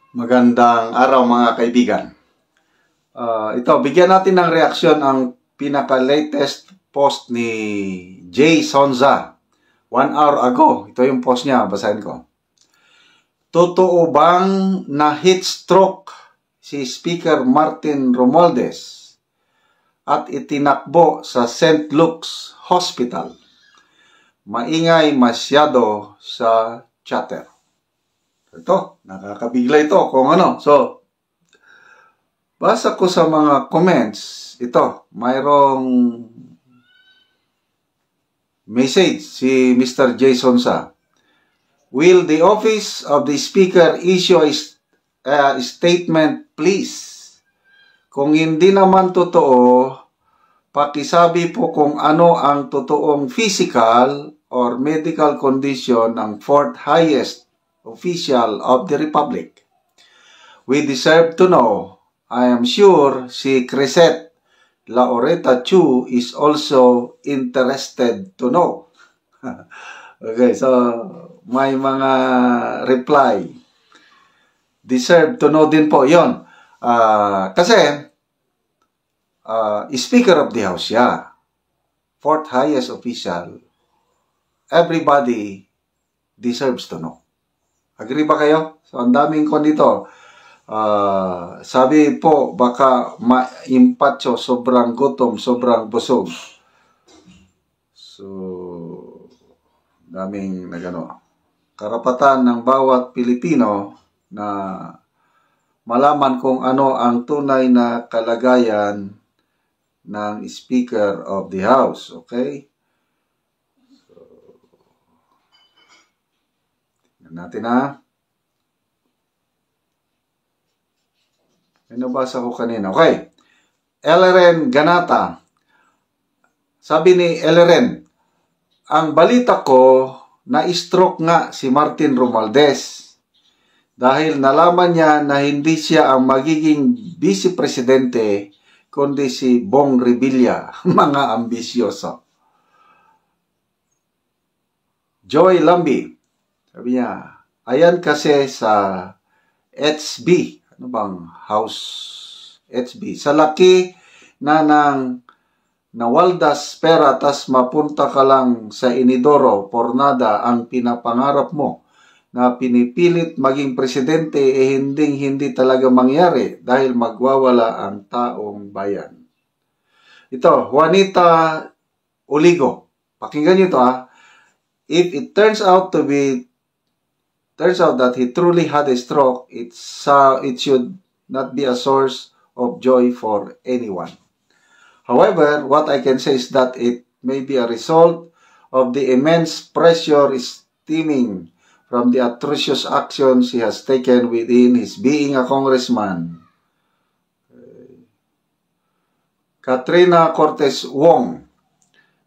Magandang araw mga kaibigan. Ito, bigyan natin ng reaksyon ang pinaka-latest post ni Jay Sonza. 1 hour ago. Ito yung post niya. Basahin ko. Totoo bang na-heat stroke si Speaker Martin Romualdez at itinakbo sa St. Luke's Hospital? Maingay masyado sa chatter. Ito, nakakabigla ito kung ano. So, basa ko sa mga comments. Ito, mayroong message si Mr. Jason Sa. Will the office of the speaker issue a statement, please? Kung hindi naman totoo, pakisabi po kung ano ang totoong physical or medical condition ng fourth highest official of the Republic. We deserve to know. I am sure si Crisette Laureta Chu is also interested to know. Okay, so may mga reply. Deserve to know din po. Yon. Kasi, Speaker of the House siya. Fourth highest official. Everybody deserves to know. Agree ba kayo? So, ang daming ko dito. Sabi po, baka maimpatyo, sobrang gutom, sobrang busog. So, daming nagano. Karapatan ng bawat Pilipino na malaman kung ano ang tunay na kalagayan ng Speaker of the House. Okay? Natin na. May nabasa ko kanina. Okay. LRN Ganata. Sabi ni LRN, ang balita ko, na-stroke nga si Martin Romualdez dahil nalaman niya na hindi siya ang magiging vice presidente kundi si Bong Revilla. Mga ambisyoso. Joy Lambi. Sabi niya, ayan kasi sa HB, ano bang house HB, sa laki na ng nawaldas pera tas mapunta ka lang sa inidoro, pornada ang pinapangarap mo na pinipilit maging presidente hindi talaga mangyari dahil magwawala ang taong bayan. Ito, Juanita Oligo. Pakinggan niyo ito If it turns out that he truly had a stroke, it should not be a source of joy for anyone. However, what I can say is that it may be a result of the immense pressure stemming from the atrocious actions he has taken within his being a congressman. Katrina Cortez Wong,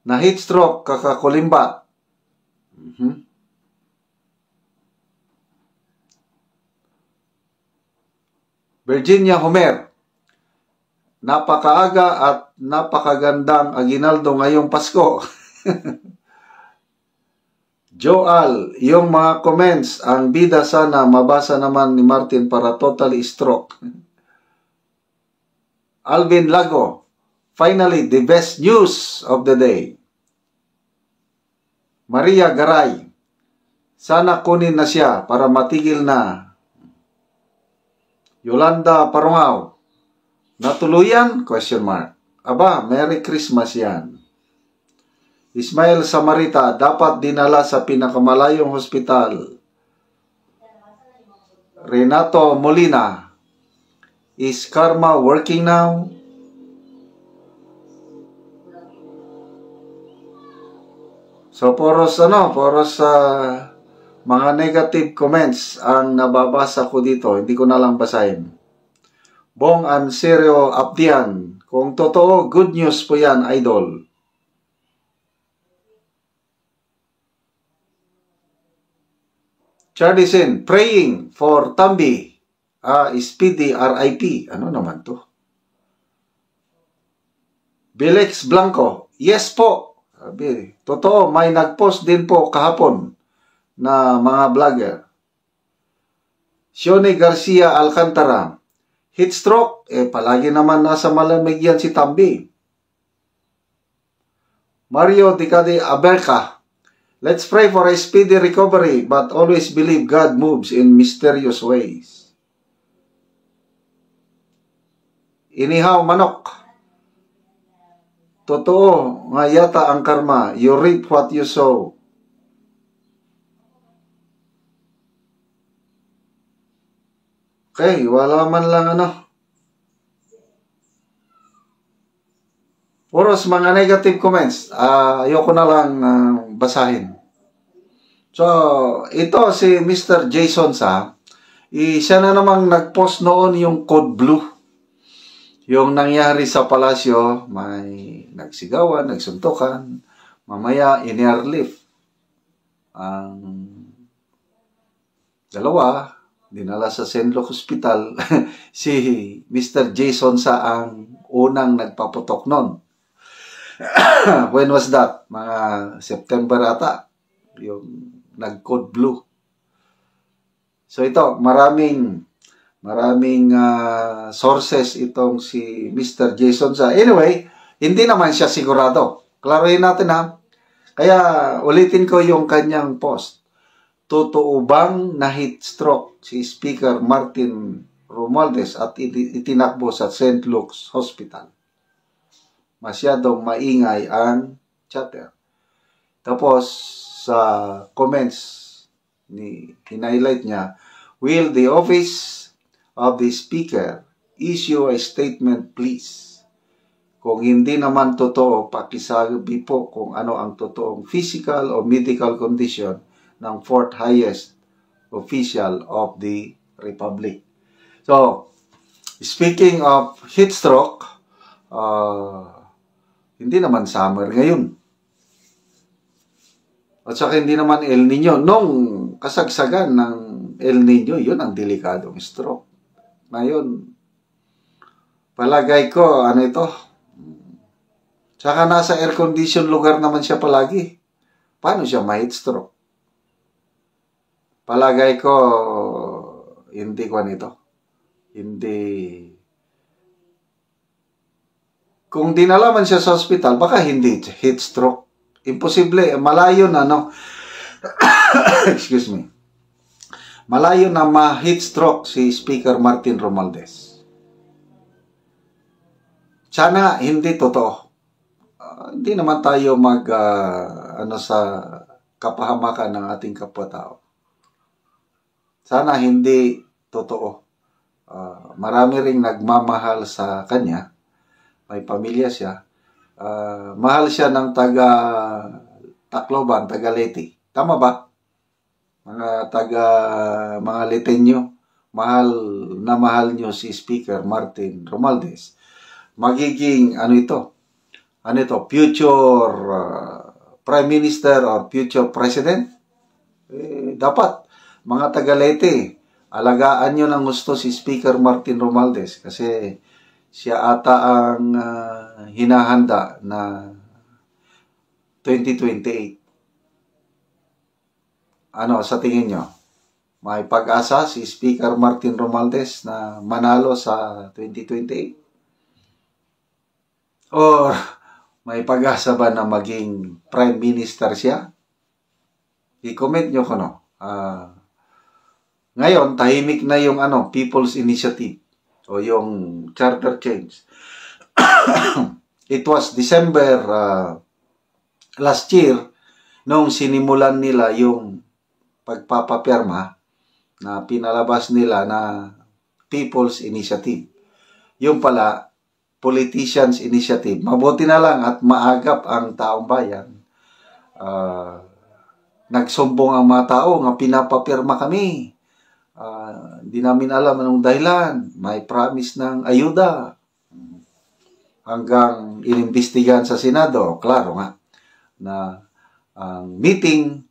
na heat stroke kakakulimbat. Virginia Homer, napakaaga at napakagandang aginaldo ngayong Pasko. Joal, yung mga comments, ang bida sana mabasa naman ni Martin para totally stroke. Alvin Lago, finally, the best news of the day. Maria Garay, sana kunin na siya para matigil na. Yolanda Parungaw, natuluyan? Question mark. Aba, Merry Christmas yan. Ismael Samarita, dapat dinala sa pinakamalayong hospital. Renato Molina, is karma working now? So, poros mga negative comments ang nababasa ko dito. Hindi ko na lang basahin. Bong Anserio Abdian, kung totoo, good news po yan, idol. Charlie Sin, praying for Tambi. Speedy RIP. Ano naman to? Bilex Blanco, yes po. Sabi, totoo, may nagpost din po kahapon na mga vlogger. Shone Garcia Alcantara, heat stroke, palagi naman nasa malamig yan si Tambi. Mario Dicade Aberca, let's pray for a speedy recovery, but always believe God moves in mysterious ways. Inihaw Manok, totoo nga yata ang karma, you reap what you sow. Okay, wala man lang puros mga negative comments. Ayoko na lang basahin. So, ito si Mr. Jason Sa, siya na namang nag-post noon yung Code Blue. Yung nangyari sa palasyo, may nagsigawan, nagsuntukan, mamaya in-airlift. Ang dalawa, dinala sa St. Luke Hospital, si Mr. Jason Sa ang unang nagpaputok nun. When was that? Mga September ata, yung nag-Code Blue. So ito, maraming sources itong si Mr. Jason Sa. Anyway, hindi naman siya sigurado. Klaruhin natin ha. Kaya ulitin ko yung kanyang post. Totoo bang na heat stroke si Speaker Martin Romualdez at itinakbo sa St. Luke's Hospital? Masyadong maingay ang chatter. Tapos sa comments highlight niya, will the office of the Speaker issue a statement please? Kung hindi naman totoo, pakisabi po kung ano ang totoong physical o medical condition ng fourth highest official of the Republic. So, speaking of heat stroke, hindi naman summer ngayon. At saka hindi naman El Nino. Nung kasagsagan ng El Nino, yun ang delikadong stroke. Ngayon, palagay ko, ito? Saka nasa air-condition lugar naman siya palagi. Paano siya ma-heat stroke? Palagay ko, hindi ko Hindi. Kung dinalaman siya sa hospital, baka hindi heat stroke. Imposible. Malayo na, excuse me. Malayo na ma-heat stroke si Speaker Martin Romualdez. Sana hindi totoo. Hindi naman tayo sa kapahamakan ng ating kapwa-tao. Sana hindi totoo. Marami ring nagmamahal sa kanya. May pamilya siya. Mahal siya ng taga Tacloban, taga Leyte. Tama ba? Mga Letenyo. Mahal nyo si Speaker Martin Romualdez. Magiging, future Prime Minister or future President? Dapat. Mga taga Leyte, alagaan nyo ng gusto si Speaker Martin Romualdez kasi siya ata ang hinahanda na 2028. Sa tingin nyo? May pag-asa si Speaker Martin Romualdez na manalo sa 2028? Or may pag-asa ba na maging Prime Minister siya? I-comment nyo ko, Ngayon, tahimik na yung People's Initiative o yung charter change. It was December last year nung sinimulan nila yung pagpapapirma na pinalabas nila na People's Initiative. Yung pala, Politicians Initiative. Mabuti na lang at maagap ang taong bayan. Nagsumbong ang mga tao nga pinapapirma kami. Hindi namin alam anong dahilan. May promise ng ayuda. Hanggang inimbestigahan sa Senado. Klaro nga na ang meeting,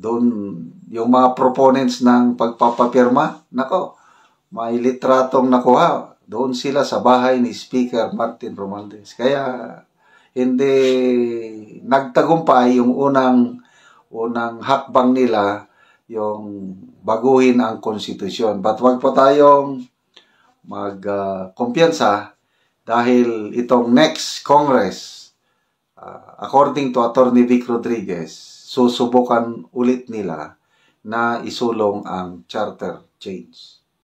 doon yung mga proponents ng pagpapapirma, may litratong nakuha. Doon sila sa bahay ni Speaker Martin Romualdez. Kaya hindi nagtagumpay yung unang hakbang nila yung baguhin ang konstitusyon. But wag po tayong kumpiyansa dahil itong next Congress, according to Attorney Vic Rodriguez, susubukan ulit nila na isulong ang charter change.